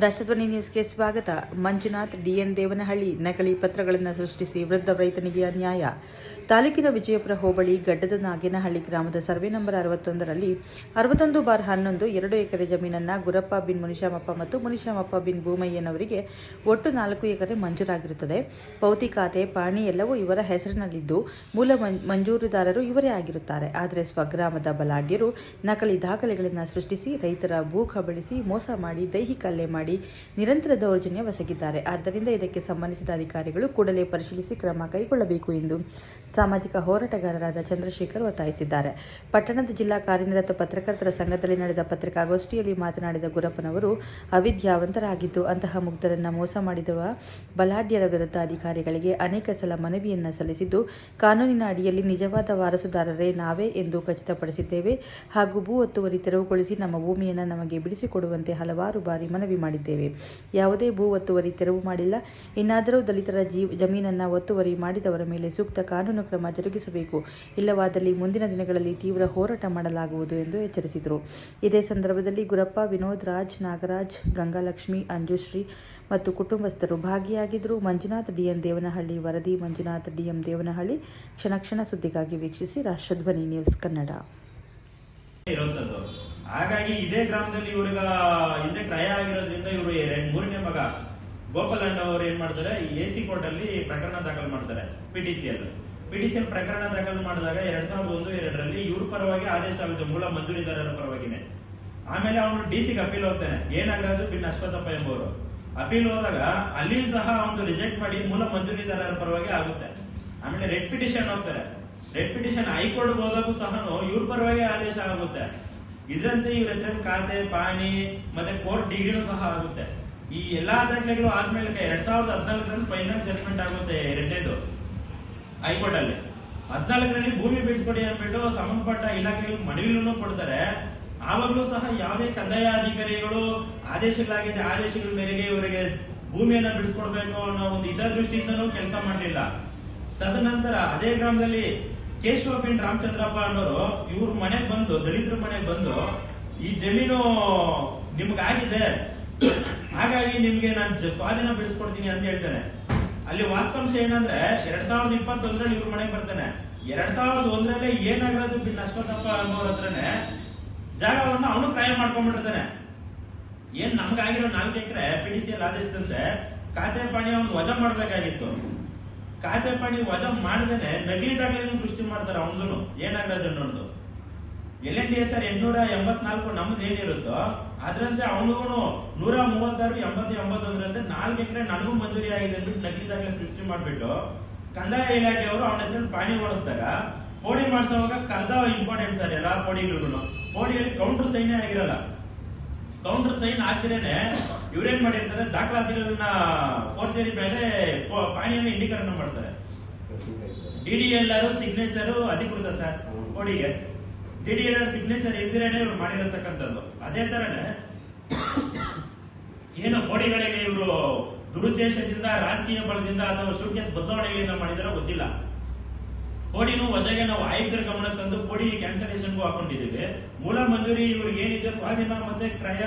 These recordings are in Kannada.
ರಾಷ್ಟ್ರಧ್ವನಿ ನ್ಯೂಸ್ಗೆ ಸ್ವಾಗತ. ಮಂಜುನಾಥ್ ಡಿಎನ್ ದೇವನಹಳ್ಳಿ ನಕಲಿ ಪತ್ರಗಳನ್ನು ಸೃಷ್ಟಿಸಿ ವೃದ್ಧ ರೈತನಿಗೆ ಅನ್ಯಾಯ. ತಾಲೂಕಿನ ವಿಜಯಪುರ ಹೋಬಳಿ ಗಡ್ಡದ ನಾಗೇನಹಳ್ಳಿ ಗ್ರಾಮದ ಸರ್ವೆ ನಂಬರ್ 61ರಲ್ಲಿ 61/11 2 ಎಕರೆ ಜಮೀನನ್ನು ಗುರಪ್ಪ ಬಿನ್ ಮುನಿಶಾಮಪ್ಪ ಮತ್ತು ಮುನಿಶಾಮಪ್ಪ ಬಿನ್ ಭೂಮಯ್ಯನವರಿಗೆ ಒಟ್ಟು 4 ಎಕರೆ ಮಂಜೂರಾಗಿರುತ್ತದೆ. ಪೌತಿ ಖಾತೆ ಪಾಣಿ ಎಲ್ಲವೂ ಇವರ ಹೆಸರಿನಲ್ಲಿದ್ದು ಮೂಲ ಮಂಜೂರುದಾರರು ಇವರೇ ಆಗಿರುತ್ತಾರೆ. ಆದರೆ ಸ್ವಗ್ರಾಮದ ಬಲಾಢ್ಯರು ನಕಲಿ ದಾಖಲೆಗಳನ್ನು ಸೃಷ್ಟಿಸಿ ರೈತರ ಭೂ ಕಬಳಿಸಿ ಮೋಸ ಮಾಡಿ ದೈಹಿಕ ಹಲ್ಲೆ ಮಾಡಿ ನಿರಂತರ ದೌರ್ಜನ್ಯ ಎಸಗಿದ್ದಾರೆ. ಆದ್ದರಿಂದ ಇದಕ್ಕೆ ಸಂಬಂಧಿಸಿದ ಅಧಿಕಾರಿಗಳು ಕೂಡಲೇ ಪರಿಶೀಲಿಸಿ ಕ್ರಮ ಕೈಗೊಳ್ಳಬೇಕು ಎಂದು ಸಾಮಾಜಿಕ ಹೋರಾಟಗಾರರಾದ ಚಂದ್ರಶೇಖರ್ ಒತ್ತಾಯಿಸಿದ್ದಾರೆ. ಪಟ್ಟಣದ ಜಿಲ್ಲಾ ಕಾರ್ಯನಿರತ ಪತ್ರಕರ್ತರ ಸಂಘದಲ್ಲಿ ನಡೆದ ಪತ್ರಿಕಾಗೋಷ್ಠಿಯಲ್ಲಿ ಮಾತನಾಡಿದ ಗುರಪ್ಪನವರು, ಅವಿದ್ಯಾವಂತರಾಗಿದ್ದು ಅಂತಹ ಮುಗ್ಧರನ್ನ ಮೋಸ ಮಾಡಿರುವ ಬಲಾಢ್ಯರ ವಿರುದ್ಧ ಅಧಿಕಾರಿಗಳಿಗೆ ಅನೇಕ ಸಲ ಮನವಿಯನ್ನ ಸಲ್ಲಿಸಿದ್ದು, ಕಾನೂನಿನ ಅಡಿಯಲ್ಲಿ ನಿಜವಾದ ವಾರಸುದಾರರೇ ನಾವೇ ಎಂದು ಖಚಿತಪಡಿಸಿದ್ದೇವೆ ಹಾಗೂ ಭೂ ಒತ್ತುವರಿ ತೆರವುಗೊಳಿಸಿ ನಮ್ಮ ಭೂಮಿಯನ್ನು ನಮಗೆ ಬಿಡಿಸಿಕೊಡುವಂತೆ ಹಲವಾರು ಬಾರಿ ಮನವಿ ಮಾಡಿದ್ದೇವೆ. ಯಾವುದೇ ಭೂ ಒತ್ತುವರಿ ತೆರವು ಮಾಡಿಲ್ಲ. ಇನ್ನಾದರೂ ದಲಿತರ ಜಮೀನನ್ನು ಒತ್ತುವರಿ ಮಾಡಿದವರ ಮೇಲೆ ಸೂಕ್ತ ಕಾನೂನು ಕ್ರಮ ಜರುಗಿಸಬೇಕು. ಇಲ್ಲವಾದಲ್ಲಿ ಮುಂದಿನ ದಿನಗಳಲ್ಲಿ ತೀವ್ರ ಹೋರಾಟ ಮಾಡಲಾಗುವುದು ಎಂದು ಎಚ್ಚರಿಸಿದರು. ಇದೇ ಸಂದರ್ಭದಲ್ಲಿ ಗುರಪ್ಪ, ವಿನೋದ್, ರಾಜ್, ನಾಗರಾಜ್, ಗಂಗಾಲಕ್ಷ್ಮಿ, ಅಂಜುಶ್ರೀ ಮತ್ತು ಕುಟುಂಬಸ್ಥರು ಭಾಗಿಯಾಗಿದ್ದರು. ಮಂಜುನಾಥ್ ಡಿಎನ್ ದೇವನಹಳ್ಳಿ ವರದಿ. ಮಂಜುನಾಥ್ ಡಿಎಂ ದೇವನಹಳ್ಳಿ. ಕ್ಷಣ ಕ್ಷಣ ಸುದ್ದಿಗಾಗಿ ವೀಕ್ಷಿಸಿ ರಾಷ್ಟ್ರಧ್ವನಿ ನ್ಯೂಸ್ ಕನ್ನಡ. ಹಾಗಾಗಿ ಇದೇ ಗ್ರಾಮದಲ್ಲಿ ಇವ್ರಿಗ ಹಿಂದೆ ಕ್ರಯ ಆಗಿರೋದ್ರಿಂದ ಇವರು 3ನೇ ಮಗ ಗೋಪಾಲಣ್ಣ ಅವರು ಏನ್ ಮಾಡ್ತಾರೆ, AC ಕೋರ್ಟ್ ಅಲ್ಲಿ ಪ್ರಕರಣ ದಾಖಲು ಮಾಡ್ತಾರೆ. ಪಿಟಿಸಿಎಲ್ ಪ್ರಕರಣ ದಾಖಲು ಮಾಡಿದಾಗ 2001-2ರಲ್ಲಿ ಇವ್ರ ಪರವಾಗಿ ಆದೇಶ ಆಗುತ್ತೆ, ಮೂಲ ಮಂಜೂರಿದಾರರ ಪರವಾಗಿನೇ. ಆಮೇಲೆ ಅವನು DC ಅಪೀಲ್ ಹೋಗ್ತಾನೆ, ಏನಾಗದು ಬಿನ್ ಅಶ್ವಥಪ್ಪ ಎಂಬುವರು. ಅಪೀಲ್ ಹೋದಾಗ ಅಲ್ಲಿಯೂ ಸಹ ಅವನು ರಿಜೆಕ್ಟ್ ಮಾಡಿ ಮೂಲ ಮಂಜೂರಿದಾರರ ಪರವಾಗಿ ಆಗುತ್ತೆ. ಆಮೇಲೆ ರೆಡ್ ಪಿಟಿಷನ್ ಹೋಗ್ತಾರೆ. ರೆಡ್ ಪಿಟಿಷನ್ ಹೈಕೋರ್ಟ್ ಹೋದಾಗೂ ಸಹ ಇವ್ರ ಪರವಾಗಿ ಆದೇಶ ಆಗುತ್ತೆ. ಇದರಂತೆ ಇವ್ರ ಹೆಸರು ಖಾತೆ ಪಾಣಿ ಮತ್ತೆ ಕೋರ್ಟ್ ಡಿಗ್ರಿನೂ ಸಹ ಆಗುತ್ತೆ. ಈ ಎಲ್ಲಾ ದಾಖಲೆಗಳು ಆದ್ಮೇಲೆ 2014ರಲ್ಲಿ ಫೈನಲ್ ಜಡ್ಜ್ಮೆಂಟ್ ಆಗುತ್ತೆ. ಎರಡನೇದು ಹೈಕೋರ್ಟ್ ಅಲ್ಲಿ 14ರಲ್ಲಿ ಭೂಮಿ ಬಿಡಿಸ್ಕೊಡಿ ಅಂದ್ಬಿಟ್ಟು ಸಂಬಂಧಪಟ್ಟ ಇಲಾಖೆಗಳು ಮನವಿನೂ ಕೊಡ್ತಾರೆ. ಆವಾಗಲೂ ಸಹ ಯಾವುದೇ ಕಂದಾಯ ಅಧಿಕಾರಿಗಳು ಆದೇಶಗಳಾಗಿದೆ, ಆದೇಶಗಳ ಮೇರೆಗೆ ಇವರಿಗೆ ಭೂಮಿಯನ್ನ ಬಿಡಿಸ್ಕೊಡ್ಬೇಕು ಅನ್ನೋ ಒಂದು ಹಿತದೃಷ್ಟಿಯಿಂದನೂ ಕೆಲಸ ಮಾಡಲಿಲ್ಲ. ತದನಂತರ ಅದೇ ಗ್ರಾಮದಲ್ಲಿ ಕೇಶವ ಬಿನ್ ರಾಮಚಂದ್ರಪ್ಪ ಅನ್ನೋರು ಇವ್ರ ಮನೆಗೆ ಬಂದು, ದಲಿತರ ಮನೆಗೆ ಬಂದು, ಈ ಜಮೀನು ನಿಮ್ಗಾಗಿದೆ, ಹಾಗಾಗಿ ನಿಮ್ಗೆ ನಾನು ಸ್ವಾಧೀನ ಬೆಳೆಸ್ಕೊಡ್ತೀನಿ ಅಂತ ಹೇಳ್ತಾನೆ. ಅಲ್ಲಿ ವಾಸ್ತವಾಂಶ ಏನಂದ್ರೆ 2021ರಲ್ಲಿ ಇವ್ರ ಮನೆಗೆ ಬರ್ತಾನೆ. 2001ರಲ್ಲಿ ಏನಾಗಿರೋದು ಬಿನ್ ಅಶ್ವಥಪ್ಪ ಅನ್ನೋರ ಹತ್ರನೇ ಜಾಗವನ್ನು ಅವನು ಕ್ರಯ ಮಾಡ್ಕೊಂಡ್ಬಿಟ್ಟಿರ್ತಾನೆ. ಏನ್ ನಮ್ಗಾಗಿರೋ 4 ಎಕರೆ ಪಿಟಿಸಿಎಲ್ ಆದೇಶದಂತೆ ಖಾತೆ ಪಾಣಿ ಅವ್ನು ವಜಾ ಮಾಡ್ಬೇಕಾಗಿತ್ತು. ಖಾತೆ ಪಾಣಿ ವಜಾ ಮಾಡದೇನೆ ನಕಲಿ ದಾಖಲೆಯನ್ನು ಸೃಷ್ಟಿ ಮಾಡ್ತಾರೆ. ಅವನು ಏನಾಗಿರೋದು ಅನ್ನೋದು LNDSR 884 ನಮ್ದು ಏನಿರುತ್ತೋ ಅದ್ರಂತೆ ಅವನಿಗೂ 136, 80, 81ರಂತೆ 4 ಎಕರೆ ನನಗೂ ಮಂಜೂರಿ ಆಗಿದೆ ಅಂದ್ಬಿಟ್ಟು ನಕಲಿ ದಾಖಲೆ ಸೃಷ್ಟಿ ಮಾಡ್ಬಿಟ್ಟು ಕಂದಾಯ ಇಲಾಖೆಯವರು ಅವನ ಹೆಸರು ಪಾಣಿ ಓಡಿಸ್ದಾಗ ಪೋಡಿ ಮಾಡಿಸುವಾಗ ಕರ್ದ ಇಂಪಾರ್ಟೆಂಟ್ ಸರ್. ಎಲ್ಲಾ ಪೋಡಿಗಳಿಗೂ ಪೋಡಿಯಲ್ಲಿ ಕೌಂಟರ್ ಸೈನ್ ಆಗಿರಲ್ಲ. ಕೌಂಟರ್ ಸೈನ್ ಆಗ್ತಿರೇನೆ ಇವ್ರೇನ್ ಮಾಡಿರ್ತಾರೆ, ದಾಖಲಾತಿಗಳನ್ನ ಫೋರ್ಜರಿ ಮೇಲೆ ಪಾಣಿಯನ್ನು ಇಂಡಿಕರಣ ಮಾಡ್ತಾರೆ. DDLR ಸಿಗ್ನೇಚರ್ ಅಧಿಕೃತ ಸರ್. ಕೋಡಿಗೆ DDLR ಸಿಗ್ನೇಚರ್ ಇಲ್ದಿರೇನೆ ಇವ್ರು ಮಾಡಿರತಕ್ಕಂಥದ್ದು. ಅದೇ ತರನೇ ಏನು ಕೋಡಿಗಳಿಗೆ ಇವರು ದುರುದ್ದೇಶದಿಂದ, ರಾಜಕೀಯ ಬಲದಿಂದ ಅಥವಾ ಶೂಟ್ಕೇಸ್ ಬದಲಾವಣೆಗಳಿಂದ ಮಾಡಿದಾರೋ ಗೊತ್ತಿಲ್ಲ. ಕೋಡಿನೂ ವಜಾಗೆ ನಾವು ಆಯುಕ್ತರ ಗಮನ ತಂದು ಕೋಡಿ ಕ್ಯಾನ್ಸಲೇಷನ್ಗೂ ಹಾಕೊಂಡಿದ್ದೀವಿ. ಮೂಲ ಮಂಜೂರಿ ಇವ್ರಿಗೆ ಏನಿದೆ ಸ್ವಾಧೀನ ಮತ್ತೆ ಕ್ರಯ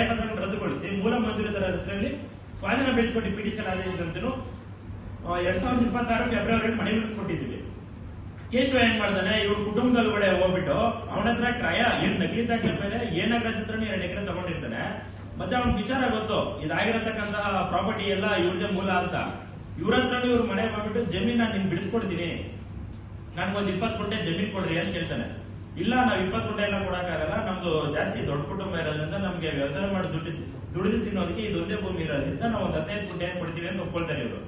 ಪತ್ರಗಳನ್ನು ರದ್ದುಗೊಳಿಸಿ ಮೂಲ ಮಂಜೂರಿದಾರರ ಹೆಸರಲ್ಲಿ ಸ್ವಾಧೀನ ಬೆಳೆಸಿಕೊಟ್ಟು ಪಿಟಿಸಿಎಲ್ ಆದೇಶದಂತೆಯೂ 2026 ಫೆಬ್ರವರಿಯಲ್ಲಿ ಮನೆ ಕೊಟ್ಟಿದ್ದೀವಿ. ಕೇಶವ ಏನ್ ಮಾಡ್ತಾನೆ, ಇವ್ರ ಕುಟುಂಬದೊಳಗಡೆ ಹೋಗ್ಬಿಟ್ಟು ಅವನ ಹತ್ರ ಕ್ರಯ ಏನ್ ನಕಲಿ ದಾಖಲೆ ಮೇಲೆ ಏನಾಗ್ರ ಹತ್ರ 2 ಎಕರೆ ತಗೊಂಡಿರ್ತಾನೆ. ಮತ್ತೆ ಅವ್ನ ವಿಚಾರ ಗೊತ್ತು, ಇದಾಗಿರತಕ್ಕಂತ ಪ್ರಾಪರ್ಟಿ ಎಲ್ಲ ಇವ್ರದೇ ಮೂಲ ಅಂತ. ಇವ್ರ ಹತ್ರ ಇವ್ರ ಮನೆ ಬಂದ್ಬಿಟ್ಟು ಜಮೀನ್ ನಾನು ನಿಮ್ಗೆ ಬಿಡಿಸ್ಕೊಡ್ತೀನಿ, ನನ್ಗೊಂದು 20 ಗುಂಟೆ ಜಮೀನ್ ಕೊಡ್ರಿ ಅಂತ ಕೇಳ್ತಾನೆ. ಇಲ್ಲ, ನಾವ್ 20 ಗುಂಟೆ ಎಲ್ಲ ಕೊಡಕ್ಕಾಗಲ್ಲ, ನಮ್ದು ಜಾಸ್ತಿ ದೊಡ್ಡ ಕುಟುಂಬ ಇರೋದ್ರಿಂದ ನಮ್ಗೆ ವ್ಯವಸಾಯ ಮಾಡಿ ದುಡಿದು ತಿನ್ನೋದಕ್ಕೆ ಇದೊಂದೇ ಭೂಮಿ ಇರೋದ್ರಿಂದ ನಾವು ಒಂದು 15 ಗುಂಟೆ ಕೊಡ್ತೀವಿ ಅಂತ ಒಪ್ಕೊಳ್ತಾರೆ ಇವರು.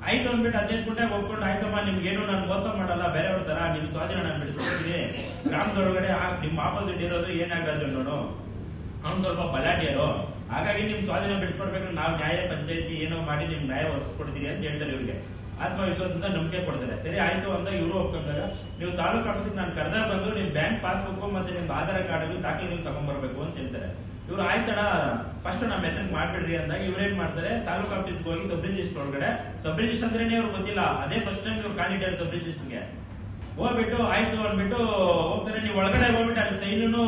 ಆಯ್ತು ಅಂದ್ಬಿಟ್ಟು 15 ಗುಂಟೆ ಒಪ್ಕೊಂಡು, ಆಯ್ತಮ್ಮ ನಿಮ್ಗೇನು ನಾನು ಮೋಸ ಮಾಡಲ್ಲ, ಬೇರೆಯವ್ರ ತರ ನಿಮ್ ಸ್ವಾಧೀನ ನಾನು ಬಿಡಿಸ್ಕೊಡ್ತೀನಿ, ಗ್ರಾಮದೊಳಗಡೆ ನಿಮ್ ಆಪೋಸಿಟ್ ಇರೋದು ಏನಾಗದು ನೋಡು, ಅವ್ನು ಸ್ವಲ್ಪ ಬಲಾಢ್ಯರು, ಹಾಗಾಗಿ ನಿಮ್ ಸ್ವಾಧೀನ ಬಿಡಿಸ್ಕೊಡ್ಬೇಕು, ನಾವು ನ್ಯಾಯ ಪಂಚಾಯತಿ ಏನೋ ಮಾಡಿ ನಿಮ್ ನ್ಯಾಯ ಒರೆಸ್ಕೊಡ್ತೀರಿ ಅಂತ ಹೇಳ್ತಾರೆ. ಇವ್ರಿಗೆ ಆತ್ಮವಿಶ್ವಾಸದಿಂದ ನಂಬಿಕೆ ಕೊಡ್ತಾರೆ. ಸರಿ ಆಯ್ತು ಅಂತ ಇವರು ಒಪ್ಕೊಂಡಾಗ ನೀವು ತಾಲೂಕು ಆಫೀಸಿಗೆ ನಾನು ಕರೆದ ಬಂದು ನಿಮ್ ಬ್ಯಾಂಕ್ ಪಾಸ್ಬುಕ್ ಮತ್ತೆ ನಿಮ್ ಆಧಾರ್ ಕಾರ್ಡ್ ದಾಖಲೆಗಳು ತಗೊಂಡ್ಬರ್ಬೇಕು ಅಂತ ಹೇಳ್ತಾರೆ. ಇವ್ರು ಆಯ್ತಣ ಫಸ್ಟ್ ನಮ್ಮ ಮೆಸೇಜ್ ಮಾಡ್ಬಿಡ್ರಿ ಅಂದಾಗ ಇವ್ರೇನ್ ಮಾಡ್ತಾರೆ, ತಾಲೂಕು ಆಫೀಸ್ಗೆ ಹೋಗಿ ಸಬ್ ರಿಜಿಸ್ಟರ್ ಒಳಗಡೆ, ಸಬ್ ರಿಜಿಸ್ಟರ್ ಅಂದ್ರೇನೆ ಅವ್ರಿಗೆ ಗೊತ್ತಿಲ್ಲ, ಅದೇ ಫಸ್ಟ್ ಟೈಮ್ ಇವ್ರು ಕಾಲಿದ್ದಾರೆ ಸಬ್ ರಿಜಿಸ್ಟರ್ಗೆ ಹೋಗ್ಬಿಟ್ಟು ಆಯ್ತು ಅಂದ್ಬಿಟ್ಟು ಹೋಗ್ತಾರೆ. ನೀವು ಒಳಗಡೆ ಹೋಗ್ಬಿಟ್ಟು ಅಲ್ಲಿ ಸೈನು